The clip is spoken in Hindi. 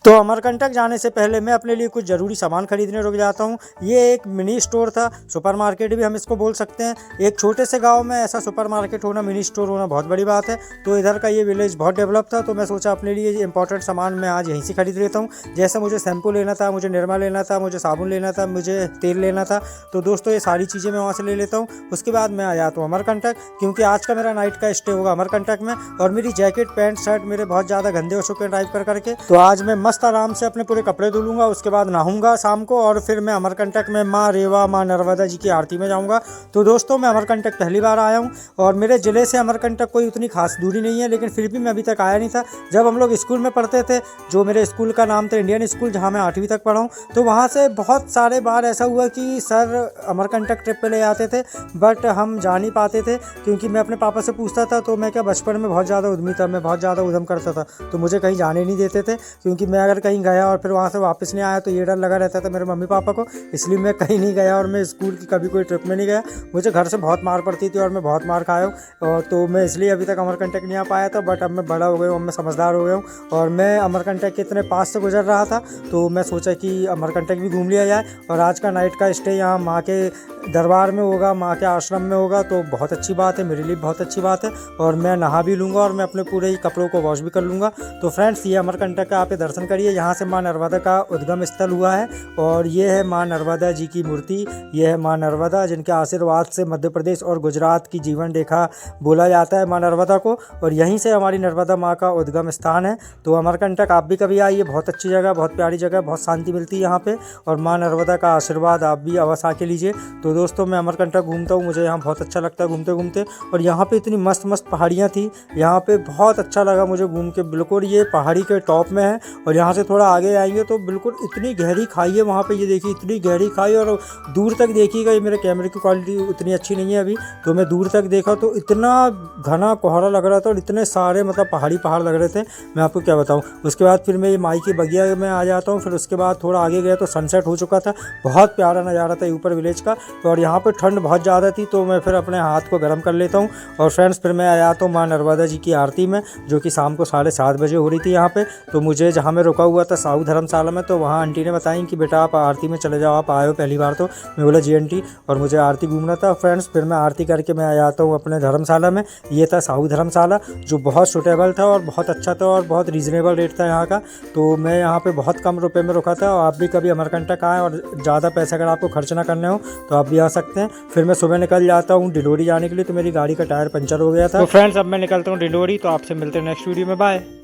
तो अमरकंटक जाने से पहले मैं अपने लिए कुछ ज़रूरी सामान खरीदने रुक जाता हूँ। ये एक मिनी स्टोर था, सुपरमार्केट भी हम इसको बोल सकते हैं। एक छोटे से गांव में ऐसा सुपरमार्केट होना, मिनी स्टोर होना बहुत बड़ी बात है। तो इधर का ये विलेज बहुत डेवलप था, तो मैं सोचा अपने लिए इंपॉर्टेंट सामान मैं आज यहीं से खरीद लेता हूँ। जैसे मुझे शैम्पू लेना था, मुझे निरमा लेना था, मुझे साबुन लेना था, मुझे तेल लेना था। तो दोस्तों ये सारी चीज़ें मैं वहाँ से ले लेता हूँ। उसके बाद मैं आ जाता हूँ अमरकंटक, क्योंकि आज का मेरा नाइट का स्टे होगा अमरकंटक में। और मेरी जैकेट, पैंट, शर्ट मेरे बहुत ज़्यादा गंदे हो चुके हैं ड्राइव कर करके। तो आज मैं मस्त आराम से अपने पूरे कपड़े धो लूँगा, उसके बाद नहाऊंगा शाम को, और फिर मैं अमरकंटक में माँ रेवा, माँ नर्मदा जी की आरती में जाऊँगा। तो दोस्तों मैं अमरकंटक पहली बार आया हूँ, और मेरे ज़िले से अमरकंटक कोई उतनी खास दूरी नहीं है, लेकिन फिर भी मैं अभी तक आया नहीं था। जब हम लोग स्कूल में पढ़ते थे, जो मेरे स्कूल का नाम था इंडियन स्कूल, जहाँ मैं 8वीं तक पढ़ा हूँ, तो वहाँ से बहुत सारे बार ऐसा हुआ कि सर अमरकंटक ट्रिप पे ले आते थे, बट हम जा नहीं पाते थे, क्योंकि मैं अपने पापा से पूछता था। तो मैं क्या बचपन में बहुत ज़्यादा उद्यमी था, मैं बहुत ज़्यादा उद्यम करता था, तो मुझे कहीं जाने नहीं देते थे, क्योंकि मैं अगर कहीं गया और फिर वहाँ से वापस नहीं आया तो ये डर लगा रहता था मेरे मम्मी पापा को। इसलिए मैं कहीं नहीं गया, और मैं स्कूल की कभी कोई ट्रिप में नहीं गया। मुझे घर से बहुत मार पड़ती थी और मैं बहुत मार खाया हूँ, और तो मैं इसलिए अभी तक अमरकंटक नहीं आ पाया था। बट अब मैं बड़ा हो गया हूँ, अब मैं समझदार हो गया हूँ, और मैं अमरकंटक के इतने पास से गुजर रहा था, तो मैं सोचा कि अमरकंटक भी घूम लिया जाए। और आज का नाइट का स्टे यहाँ माँ के दरबार में होगा, माँ के आश्रम में होगा, तो बहुत अच्छी बात है, मेरे लिए बहुत अच्छी बात है। और मैं नहा भी लूँगा, और मैं अपने पूरे ही कपड़ों को वॉश भी कर लूँगा। तो फ्रेंड्स ये अमरकंटक का आप दर्शन करिए, यहाँ से माँ नर्मदा का उद्गम स्थल हुआ है, और ये है माँ नर्मदा जी की मूर्ति। ये है माँ नर्मदा, जिनके आशीर्वाद से मध्य प्रदेश और गुजरात की जीवन रेखा बोला जाता है माँ नर्मदा को, और यहीं से हमारी नर्मदा माँ का उद्गम स्थान है। तो अमरकंटक आप भी कभी आइए, बहुत अच्छी जगह, बहुत प्यारी जगह, बहुत शांति मिलती है यहाँ पे, और माँ नर्मदा का आशीर्वाद आप भी अवश्य आके लीजिए। तो दोस्तों मैं अमरकंटक घूमता हूँ, मुझे यहाँ बहुत अच्छा लगता है घूमते घूमते। और यहाँ पे इतनी मस्त मस्त पहाड़ियाँ थी, यहाँ पे बहुत अच्छा लगा मुझे घूम के। बिल्कुल ये पहाड़ी के टॉप में है, और यहाँ से थोड़ा आगे आएंगे तो बिल्कुल इतनी गहरी खाई है वहाँ पे। ये देखिए इतनी गहरी खाई, और दूर तक देखिएगा। ये मेरे कैमरे की क्वालिटी उतनी अच्छी नहीं है अभी, तो मैं दूर तक देखा तो इतना घना कोहरा लग रहा था, और इतने सारे मतलब पहाड़ लग रहे थे, मैं आपको क्या बताऊँ। उसके बाद फिर मैं ये माई की बगिया में आ जाता हूँ। फिर उसके बाद थोड़ा आगे गया तो सनसेट हो चुका था, बहुत प्यारा नज़ारा था ऊपर विलेज का। और यहाँ पर ठंड बहुत ज़्यादा थी, तो मैं फिर अपने हाथ को गर्म कर लेता हूँ। और फ्रेंड्स फिर मैं आया तो माँ नर्मदा जी की आरती में, जो कि शाम को 7:30 बजे हो रही थी यहाँ पे। तो मुझे जहाँ मैं रुका हुआ था साहू धर्मशाला में, तो वहाँ आंटी ने बताई कि बेटा आप आरती में चले जाओ, आप आए हो पहली बार। तो मैं बोला जी आंटी, और मुझे आरती घूमना था। फ्रेंड्स फिर मैं आरती करके मैं आ जाता हूँ अपने धर्मशाला में। ये था साहू धर्मशाला, जो बहुत सूटेबल था और बहुत अच्छा था, और बहुत रीज़नेबल रेट था यहाँ का। तो मैं यहाँ पे बहुत कम रुपए में रुका था। और आप भी कभी अमरकंटक आएँ, और ज़्यादा पैसे अगर आपको खर्च ना करने हो तो आप भी आ सकते हैं। फिर मैं सुबह निकल जाता हूँ डिंडोरी जाने के लिए, तो मेरी गाड़ी का टायर पंचर हो गया था। तो फ्रेंड्स अब मैं निकलता हूँ डिंडोरी, तो आपसे मिलते हैं नेक्स्ट वीडियो में, बाय।